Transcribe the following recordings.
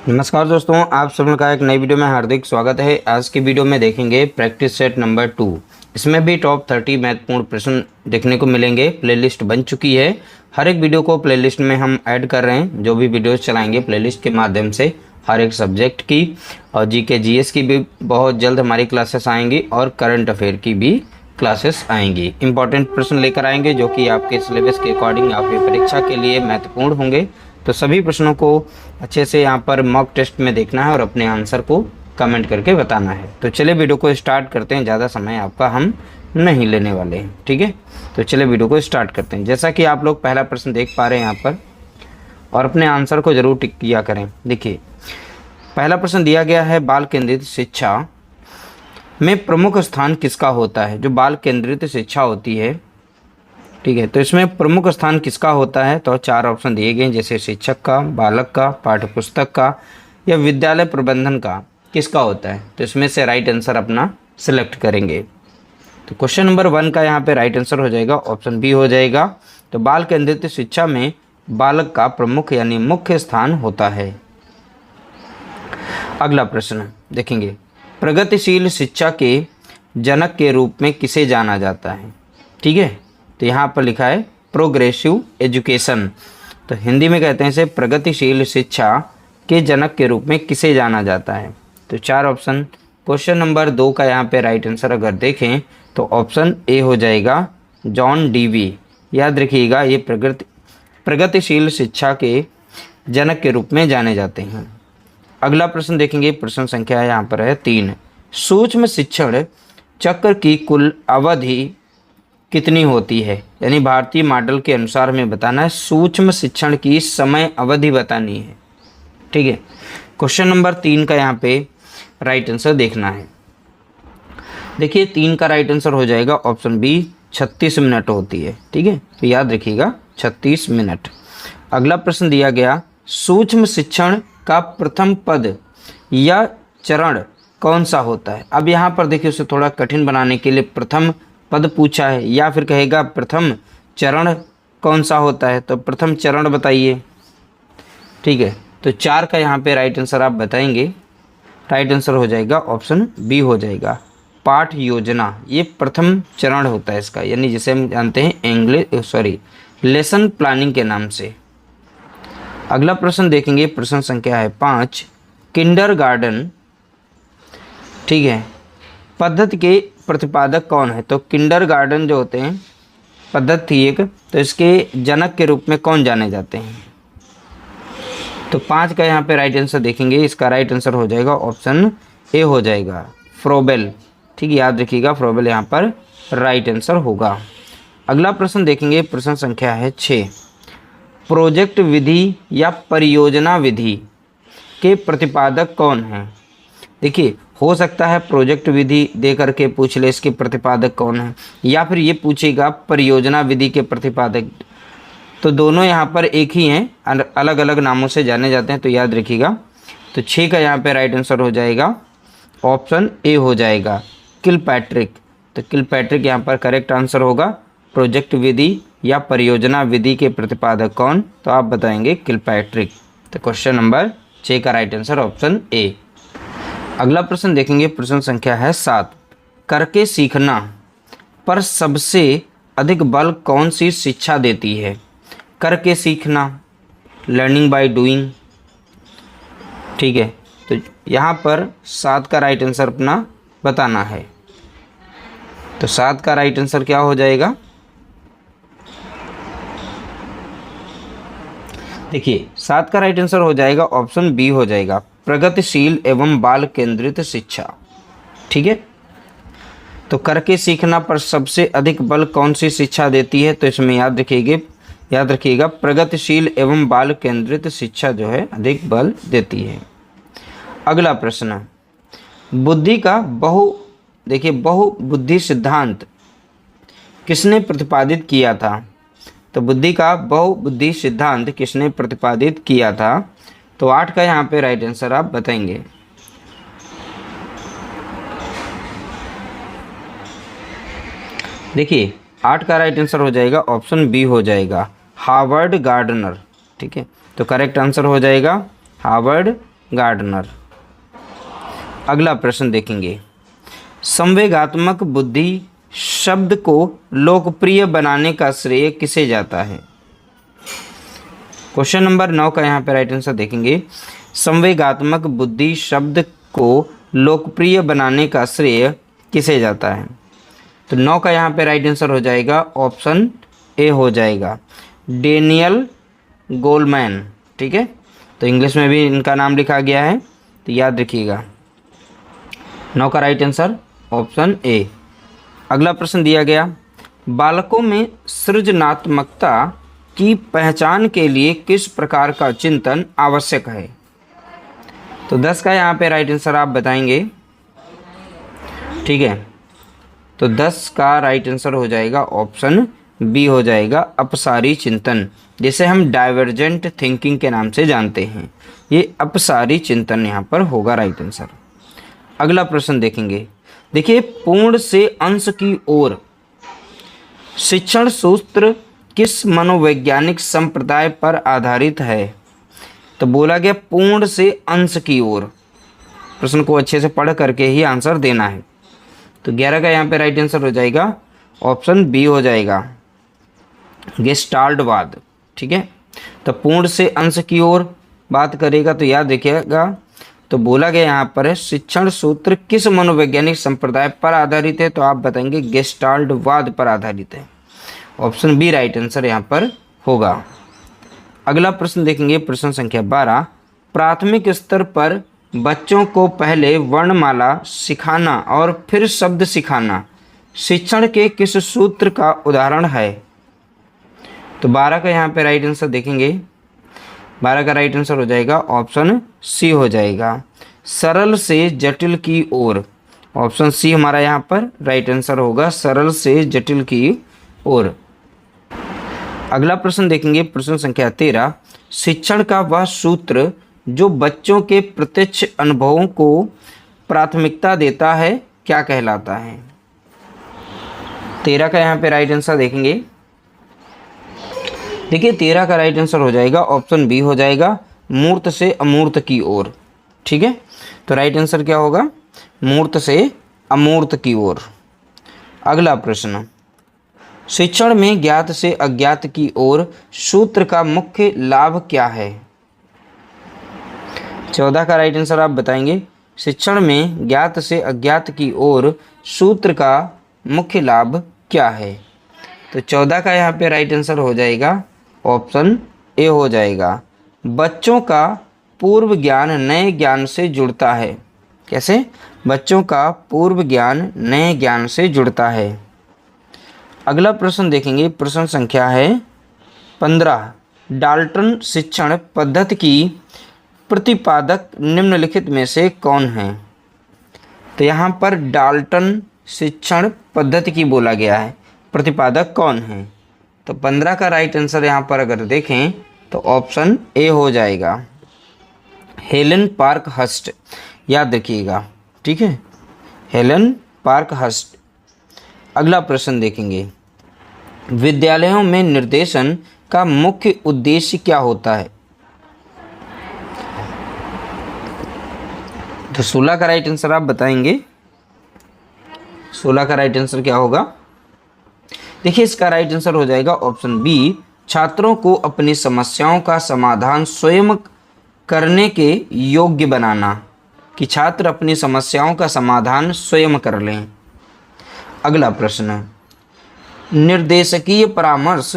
नमस्कार दोस्तों, आप सभी का एक नई वीडियो में हार्दिक स्वागत है। आज की वीडियो में देखेंगे प्रैक्टिस सेट नंबर 2। इसमें भी टॉप 30 महत्वपूर्ण प्रश्न देखने को मिलेंगे। प्लेलिस्ट बन चुकी है। हर एक वीडियो को प्लेलिस्ट में हम ऐड कर रहे हैं। जो भी वीडियोस चलाएंगे प्लेलिस्ट के माध्यम से हर एक सब्जेक्ट की और जीके जीएस की भी बहुत जल्द हमारी क्लासेस आएंगी और करंट अफेयर की भी क्लासेस आएंगी। इंपॉर्टेंट प्रश्न लेकर आएंगे जो कि आपके सिलेबस के अकॉर्डिंग आपकी परीक्षा के लिए महत्वपूर्ण होंगे। तो सभी प्रश्नों को अच्छे से यहाँ पर मॉक टेस्ट में देखना है और अपने आंसर को कमेंट करके बताना है। तो चलिए वीडियो को स्टार्ट करते हैं। ज़्यादा समय आपका हम नहीं लेने वाले हैं, ठीक है। तो चलिए वीडियो को स्टार्ट करते हैं। जैसा कि आप लोग पहला प्रश्न देख पा रहे हैं यहाँ पर, और अपने आंसर को जरूर टिक किया करें। देखिए, पहला प्रश्न दिया गया है, बाल केंद्रित शिक्षा में प्रमुख स्थान किसका होता है। जो बाल केंद्रित शिक्षा होती है, ठीक है, तो इसमें प्रमुख स्थान किसका होता है। तो 4 ऑप्शन दिए गए, जैसे शिक्षक का, बालक का, पाठ्यपुस्तक का या विद्यालय प्रबंधन का, किसका होता है। तो इसमें से राइट आंसर अपना सिलेक्ट करेंगे। तो क्वेश्चन नंबर 1 का यहाँ पे राइट आंसर हो जाएगा ऑप्शन बी हो जाएगा। तो बाल केंद्रित शिक्षा में बालक का प्रमुख यानी मुख्य स्थान होता है। अगला प्रश्न देखेंगे, प्रगतिशील शिक्षा के जनक के रूप में किसे जाना जाता है। ठीक है, तो यहाँ पर लिखा है प्रोग्रेसिव एजुकेशन। तो हिंदी में कहते हैं इसे प्रगतिशील शिक्षा के जनक के रूप में किसे जाना जाता है। तो 4 ऑप्शन। क्वेश्चन नंबर 2 का यहाँ पे राइट आंसर अगर देखें तो ऑप्शन ए हो जाएगा, जॉन डीवी। याद रखिएगा, ये प्रगतिशील शिक्षा के जनक के रूप में जाने जाते हैं। अगला प्रश्न देखेंगे, प्रश्न संख्या यहाँ पर है 3। सूक्ष्म शिक्षण चक्र की कुल अवधि कितनी होती है। यानी भारतीय मॉडल के अनुसार हमें बताना है, सूक्ष्म शिक्षण की समय अवधि बतानी है। ठीक है, क्वेश्चन नंबर 3 का यहाँ पे राइट आंसर देखना है। देखिए, 3 का राइट आंसर हो जाएगा ऑप्शन बी, 36 मिनट होती है। ठीक है, तो याद रखिएगा 36 मिनट। अगला प्रश्न दिया गया, सूक्ष्म शिक्षण का प्रथम पद या चरण कौन सा होता है। अब यहाँ पर देखिए, उसे थोड़ा कठिन बनाने के लिए प्रथम पद पूछा है, या फिर कहेगा प्रथम चरण कौन सा होता है। तो प्रथम चरण बताइए। ठीक है, तो 4 का यहाँ पे राइट आंसर आप बताएंगे। राइट आंसर हो जाएगा ऑप्शन बी हो जाएगा, पाठ योजना। ये प्रथम चरण होता है इसका, यानी जिसे हम जानते हैं लेसन प्लानिंग के नाम से। अगला प्रश्न देखेंगे, प्रश्न संख्या है 5। किंडरगार्टन, ठीक है, पद्धति के प्रतिपादक कौन है। तो किंडरगार्टन जो होते हैं पद्धति एक, तो इसके जनक के रूप में कौन जाने जाते हैं। तो 5 का यहाँ पे राइट आंसर देखेंगे। इसका राइट आंसर हो जाएगा ऑप्शन ए हो जाएगा, फ्रोबेल। ठीक है, याद रखिएगा फ्रोबेल यहाँ पर राइट आंसर होगा। अगला प्रश्न देखेंगे, प्रश्न संख्या है 6। प्रोजेक्ट विधि या परियोजना विधि के प्रतिपादक कौन हैं। देखिए, हो सकता है प्रोजेक्ट विधि दे करके पूछ ले इसके प्रतिपादक कौन है, या फिर ये पूछेगा परियोजना विधि के प्रतिपादक। तो दोनों यहाँ पर एक ही हैं, अलग अलग नामों से जाने जाते हैं। तो याद रखिएगा, तो 6 का यहाँ पे राइट आंसर हो जाएगा ऑप्शन ए हो जाएगा, किलपैट्रिक। तो किलपैट्रिक यहाँ पर करेक्ट आंसर होगा। प्रोजेक्ट विधि या परियोजना विधि के प्रतिपादक कौन, तो आप बताएंगे किलपैट्रिक। तो क्वेश्चन नंबर 6 का राइट आंसर ऑप्शन ए। अगला प्रश्न देखेंगे, प्रश्न संख्या है 7। करके सीखना पर सबसे अधिक बल कौन सी शिक्षा देती है। करके सीखना, लर्निंग बाय डूइंग। ठीक है, तो यहाँ पर 7 का राइट आंसर अपना बताना है। तो 7 का राइट आंसर क्या हो जाएगा। देखिए, 7 का राइट आंसर हो जाएगा ऑप्शन बी हो जाएगा, प्रगतिशील एवं बाल केंद्रित शिक्षा। ठीक है, तो करके सीखना पर सबसे अधिक बल कौन सी शिक्षा देती है। तो इसमें याद रखिएगा प्रगतिशील एवं बाल केंद्रित शिक्षा जो है अधिक बल देती है। अगला प्रश्न, बुद्धि का बहुबुद्धि सिद्धांत किसने प्रतिपादित किया था। तो बुद्धि का बहुबुद्धि सिद्धांत किसने प्रतिपादित किया था। तो 8 का यहाँ पे राइट आंसर आप बताएंगे। देखिए, 8 का राइट आंसर हो जाएगा ऑप्शन बी हो जाएगा, हार्वर्ड गार्डनर। ठीक है, तो करेक्ट आंसर हो जाएगा हार्वर्ड गार्डनर। अगला प्रश्न देखेंगे, संवेगात्मक बुद्धि शब्द को लोकप्रिय बनाने का श्रेय किसे जाता है? क्वेश्चन नंबर 9 का यहाँ पे राइट आंसर देखेंगे, संवेगात्मक बुद्धि शब्द को लोकप्रिय बनाने का श्रेय किसे जाता है? तो 9 का यहाँ पे राइट आंसर हो जाएगा ऑप्शन ए हो जाएगा, डेनियल गोलमैन। ठीक है, तो इंग्लिश में भी इनका नाम लिखा गया है, तो याद रखिएगा 9 का राइट आंसर ऑप्शन ए। अगला प्रश्न दिया गया, बालकों में सृजनात्मकता की पहचान के लिए किस प्रकार का चिंतन आवश्यक है? तो 10 का यहाँ पे राइट आंसर आप बताएंगे। ठीक है, तो 10 का राइट आंसर हो जाएगा ऑप्शन बी हो जाएगा, अपसारी चिंतन, जिसे हम डाइवर्जेंट थिंकिंग के नाम से जानते हैं। ये अपसारी चिंतन यहाँ पर होगा राइट आंसर। अगला प्रश्न देखेंगे, देखिए पूर्ण से अंश की ओर शिक्षण सूत्र किस मनोवैज्ञानिक संप्रदाय पर आधारित है? तो बोला गया पूर्ण से अंश की ओर। प्रश्न को अच्छे से पढ़ करके ही आंसर देना है। तो 11 का यहाँ पे राइट आंसर हो जाएगा ऑप्शन बी हो जाएगा, गेस्टाल्टवाद। ठीक है, तो पूर्ण से अंश की ओर बात करेगा तो याद रखिएगा, तो बोला गया यहाँ पर है शिक्षण सूत्र किस मनोवैज्ञानिक संप्रदाय पर आधारित है? तो आप बताएंगे गेस्टाल्टवाद पर आधारित है। ऑप्शन बी राइट आंसर यहाँ पर होगा। अगला प्रश्न देखेंगे, प्रश्न संख्या 12, प्राथमिक स्तर पर बच्चों को पहले वर्णमाला सिखाना और फिर शब्द सिखाना शिक्षण के किस सूत्र का उदाहरण है? तो 12 का यहाँ पे राइट आंसर देखेंगे, 12 का राइट आंसर हो जाएगा ऑप्शन सी हो जाएगा, सरल से जटिल की ओर। ऑप्शन सी हमारा यहाँ पर राइट आंसर होगा, सरल से जटिल की ओर। अगला प्रश्न देखेंगे, प्रश्न संख्या 13, शिक्षण का वह सूत्र जो बच्चों के प्रत्यक्ष अनुभवों को प्राथमिकता देता है क्या कहलाता है? 13 का यहाँ पे राइट आंसर देखेंगे, देखिए 13 का राइट आंसर हो जाएगा ऑप्शन बी हो जाएगा, मूर्त से अमूर्त की ओर। ठीक है, तो राइट आंसर क्या होगा? मूर्त से अमूर्त की ओर। अगला प्रश्न, शिक्षण में ज्ञात से अज्ञात की ओर सूत्र का मुख्य लाभ क्या है? 14 का राइट आंसर आप बताएंगे, शिक्षण में ज्ञात से अज्ञात की ओर सूत्र का मुख्य लाभ क्या है? तो 14 का यहाँ पे राइट आंसर हो जाएगा ऑप्शन ए हो जाएगा, बच्चों का पूर्व ज्ञान नए ज्ञान से जुड़ता है। कैसे? बच्चों का पूर्व ज्ञान नए ज्ञान से जुड़ता है। अगला प्रश्न देखेंगे, प्रश्न संख्या है 15, डाल्टन शिक्षण पद्धति की प्रतिपादक निम्नलिखित में से कौन है? तो यहाँ पर डाल्टन शिक्षण पद्धति की बोला गया है, प्रतिपादक कौन है? तो 15 का राइट आंसर यहाँ पर अगर देखें तो ऑप्शन ए हो जाएगा, हेलन पार्कहर्स्ट। याद रखिएगा, ठीक है, हेलन पार्कहर्स्ट। अगला प्रश्न देखेंगे, विद्यालयों में निर्देशन का मुख्य उद्देश्य क्या होता है? तो 16 का राइट आंसर आप बताएंगे, 16 का राइट आंसर क्या होगा? देखिए इसका राइट आंसर हो जाएगा ऑप्शन बी, छात्रों को अपनी समस्याओं का समाधान स्वयं करने के योग्य बनाना, कि छात्र अपनी समस्याओं का समाधान स्वयं कर लें। अगला प्रश्न, निर्देशकीय परामर्श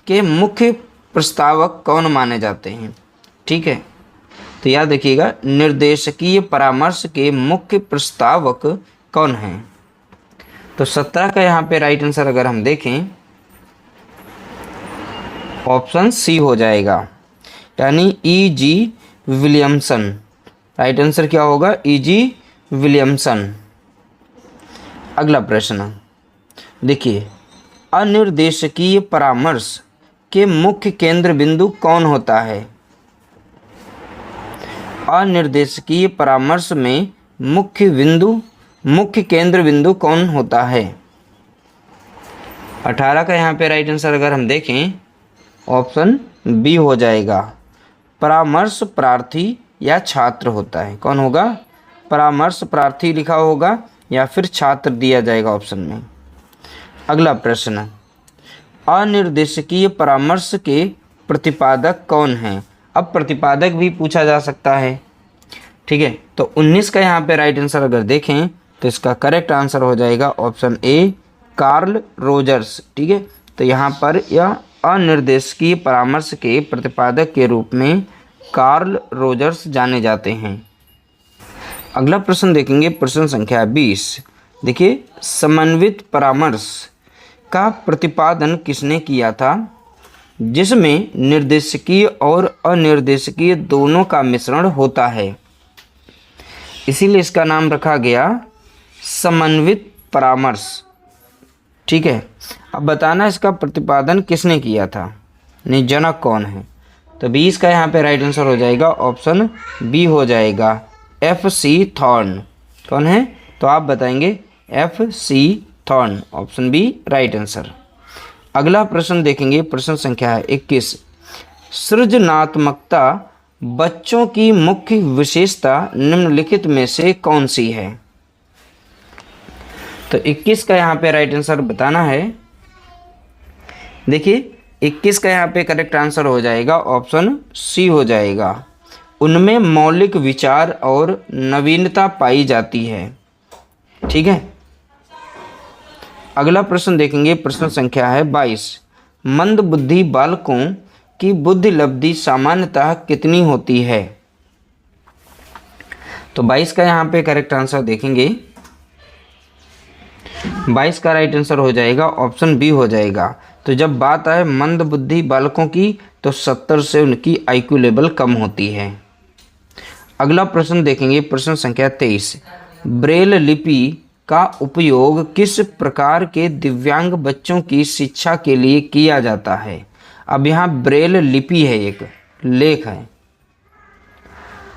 के मुख्य प्रस्तावक कौन माने जाते हैं? ठीक है, तो याद रखिएगा, निर्देशकीय परामर्श के मुख्य प्रस्तावक कौन हैं? तो 17 का यहाँ पे राइट आंसर अगर हम देखें ऑप्शन सी हो जाएगा, यानी E.G. विलियमसन। राइट आंसर क्या होगा? E.G. विलियमसन। अगला प्रश्न देखिए, अनिर्देशकीय परामर्श के मुख्य केंद्र बिंदु कौन होता है? अनिर्देशकीय परामर्श में मुख्य केंद्र बिंदु कौन होता है? 18 का यहाँ पे राइट आंसर अगर हम देखें ऑप्शन बी हो जाएगा, परामर्श प्रार्थी या छात्र होता है? कौन होगा? परामर्श प्रार्थी लिखा होगा या फिर छात्र दिया जाएगा ऑप्शन में। अगला प्रश्न, अनिर्देशकीय परामर्श के प्रतिपादक कौन हैं? अब प्रतिपादक भी पूछा जा सकता है, ठीक है। तो 19 का यहाँ पे राइट आंसर अगर देखें तो इसका करेक्ट आंसर हो जाएगा ऑप्शन ए, कार्ल रोजर्स, ठीक है। तो यहाँ पर यह अनिर्देशकीय परामर्श के प्रतिपादक के रूप में कार्ल रोजर्स जाने जाते हैं। अगला प्रश्न देखेंगे, प्रश्न संख्या 20। देखिए, समन्वित परामर्श का प्रतिपादन किसने किया था? जिसमें निर्देशकीय और अनिर्देशकीय दोनों का मिश्रण होता है, इसीलिए इसका नाम रखा गया समन्वित परामर्श, ठीक है। अब बताना इसका प्रतिपादन किसने किया था, नहीं जनक कौन है? तो 20 का यहाँ पे राइट आंसर हो जाएगा ऑप्शन बी हो जाएगा, FC थॉर्न। कौन है? तो आप बताएंगे FC Thorn, option B right answer. अगला प्रश्न देखेंगे, प्रश्न संख्या 21। सृजनात्मकता बच्चों की मुख्य विशेषता निम्नलिखित में से कौन सी है? तो 21 का यहाँ पे राइट आंसर बताना है। देखिए, 21 का यहाँ पे करेक्ट आंसर हो जाएगा ऑप्शन सी हो जाएगा, उनमें मौलिक विचार और नवीनता पाई जाती है, ठीक है। अगला प्रश्न देखेंगे, प्रश्न संख्या है 22। मंदबुद्धि बालकों की बुद्धि लब्धि सामान्यतः कितनी होती है? तो 22 का यहाँ पे करेक्ट आंसर देखेंगे, 22 का राइट आंसर हो जाएगा ऑप्शन बी हो जाएगा। तो जब बात आए मंदबुद्धि बालकों की तो 70 से उनकी IQ लेवल कम होती है। अगला प्रश्न देखेंगे, प्रश्न संख्या 23। ब्रेल लिपि का उपयोग किस प्रकार के दिव्यांग बच्चों की शिक्षा के लिए किया जाता है? अब यहाँ ब्रेल लिपि है, एक लेख है,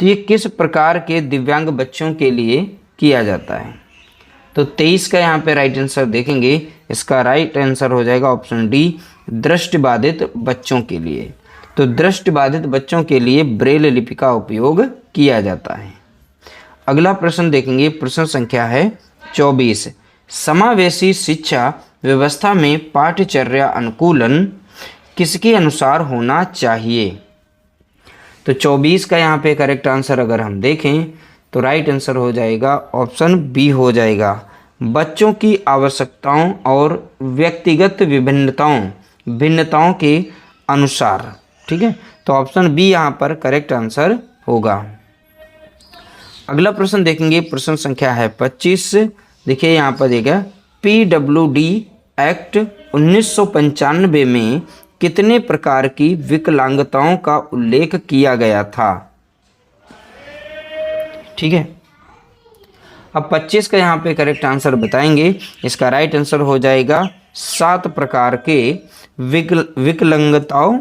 तो ये किस प्रकार के दिव्यांग बच्चों के लिए किया जाता है? तो 23 का यहाँ पे राइट आंसर देखेंगे, इसका राइट आंसर हो जाएगा ऑप्शन डी, दृष्टिबाधित बच्चों के लिए। तो दृष्टिबाधित बच्चों के लिए ब्रेल लिपि का उपयोग किया जाता है। अगला प्रश्न देखेंगे, प्रश्न संख्या है 24। समावेशी शिक्षा व्यवस्था में पाठ्यचर्या अनुकूलन किसके अनुसार होना चाहिए? तो 24 का यहाँ पे करेक्ट आंसर अगर हम देखें तो राइट आंसर हो जाएगा ऑप्शन बी हो जाएगा, बच्चों की आवश्यकताओं और व्यक्तिगत भिन्नताओं के अनुसार, ठीक है। तो ऑप्शन बी यहाँ पर करेक्ट आंसर होगा। अगला प्रश्न देखेंगे, प्रश्न संख्या है 25। देखिए यहाँ पर देखिए, PWD एक्ट 1995 में कितने प्रकार की विकलांगताओं का उल्लेख किया गया था? ठीक है। अब 25 का यहाँ पे करेक्ट आंसर बताएंगे, इसका राइट आंसर हो जाएगा 7 प्रकार के विकलांगताओं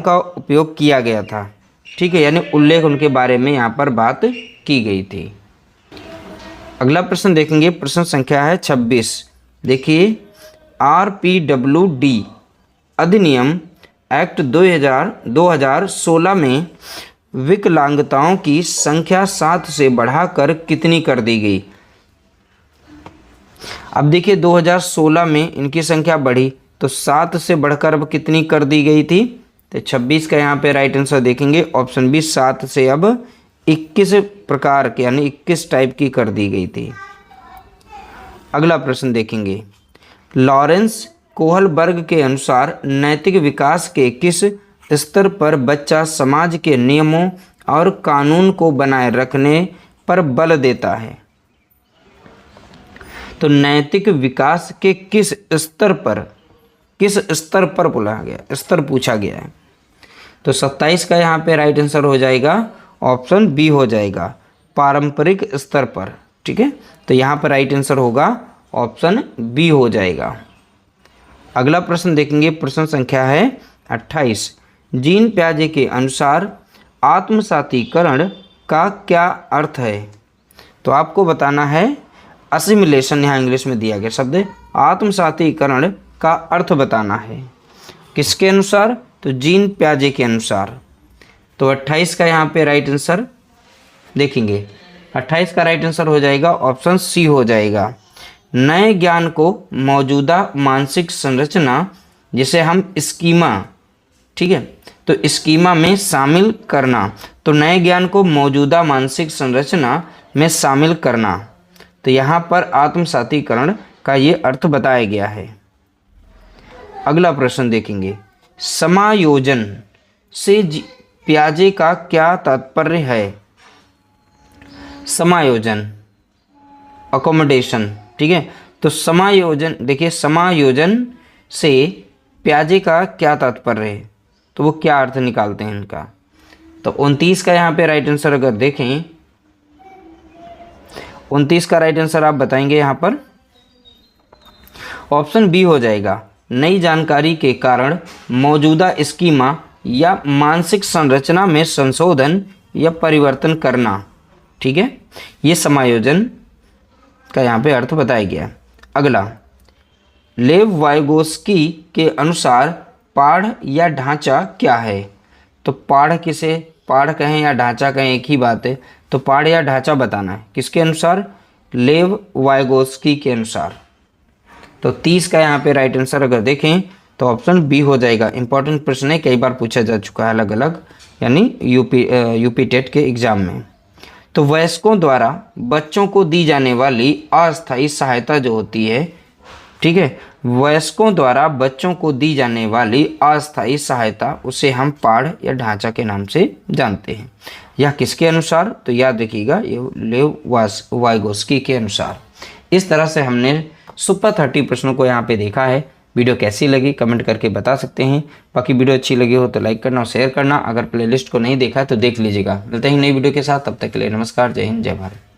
का उपयोग किया गया था, ठीक है, यानी उल्लेख उनके बारे में यहाँ पर बात की गई थी। अगला प्रश्न देखेंगे, प्रश्न संख्या है 26। देखिए, RPWD अधिनियम एक्ट 2016 में विकलांगताओं की संख्या 7 से बढ़ाकर कितनी कर दी गई? अब देखिए 2016 में इनकी संख्या बढ़ी तो 7 से बढ़कर अब कितनी कर दी गई थी? तो 26 का यहाँ पे राइट आंसर देखेंगे ऑप्शन बी, 7 से अब 21 प्रकार के यानी 21 टाइप की कर दी गई थी। अगला प्रश्न देखेंगे, लॉरेंस कोहलबर्ग के अनुसार नैतिक विकास के किस स्तर पर बच्चा समाज के नियमों और कानून को बनाए रखने पर बल देता है? तो नैतिक विकास के किस स्तर पर बोला गया, स्तर पूछा गया है। तो 27 का यहाँ पे राइट आंसर हो जाएगा ऑप्शन बी हो जाएगा, पारंपरिक स्तर पर, ठीक है। तो यहाँ पर राइट आंसर होगा ऑप्शन बी हो जाएगा। अगला प्रश्न देखेंगे, प्रश्न संख्या है 28। जीन प्याजे के अनुसार आत्मसातीकरण का क्या अर्थ है? तो आपको बताना है असिमिलेशन, यहाँ इंग्लिश में दिया गया शब्द, आत्मसातीकरण का अर्थ बताना है। किसके अनुसार? तो जीन प्याजे के अनुसार। तो 28 का यहाँ पे राइट आंसर देखेंगे, 28 का राइट आंसर हो जाएगा ऑप्शन सी हो जाएगा। नए ज्ञान को मौजूदा मानसिक संरचना जिसे हम स्कीमा, ठीक है, तो स्कीमा में शामिल करना, तो नए ज्ञान को मौजूदा मानसिक संरचना में शामिल करना, तो यहाँ पर आत्मसातीकरण का ये अर्थ बताया गया है। अगला प्रश्न देखेंगे, समायोजन से पियाजे का क्या तात्पर्य है? समायोजन, अकोमोडेशन, ठीक है, तो समायोजन, देखिए समायोजन से पियाजे का क्या तात्पर्य है, तो वो क्या अर्थ निकालते हैं इनका। तो 29 का यहाँ पे राइट आंसर अगर देखें, 29 का राइट आंसर आप बताएंगे यहाँ पर ऑप्शन बी हो जाएगा। नई जानकारी के कारण मौजूदा स्कीमा या मानसिक संरचना में संशोधन या परिवर्तन करना, ठीक है, ये समायोजन का यहाँ पे अर्थ बताया गया। अगला, लेव वाइगोस्की के अनुसार पाढ़ या ढांचा क्या है? तो पाढ़ किसे पाढ़ कहें या ढांचा कहें एक ही बात है, तो पाढ़ या ढांचा बताना है किसके अनुसार? लेव वाइगोस्की के अनुसार। तो 30 का यहाँ पे राइट आंसर अगर देखें तो ऑप्शन बी हो जाएगा। इंपॉर्टेंट प्रश्न है, कई बार पूछा जा चुका है अलग अलग, यानी यूपी टेट के एग्जाम में। तो वयस्कों द्वारा बच्चों को दी जाने वाली अस्थायी सहायता जो होती है, ठीक है, वयस्कों द्वारा बच्चों को दी जाने वाली अस्थायी सहायता, उसे हम पाढ़ या ढांचा के नाम से जानते हैं। यह किसके अनुसार? तो याद रखिएगा, ये लेव वाइगोस्की के अनुसार। इस तरह से हमने सुपर 30 प्रश्नों को यहाँ पे देखा है। वीडियो कैसी लगी कमेंट करके बता सकते हैं। बाकी वीडियो अच्छी लगी हो तो लाइक करना और शेयर करना। अगर प्लेलिस्ट को नहीं देखा तो देख लीजिएगा। मिलते हैं नई वीडियो के साथ, तब तक के लिए नमस्कार, जय हिंद, जय भारत।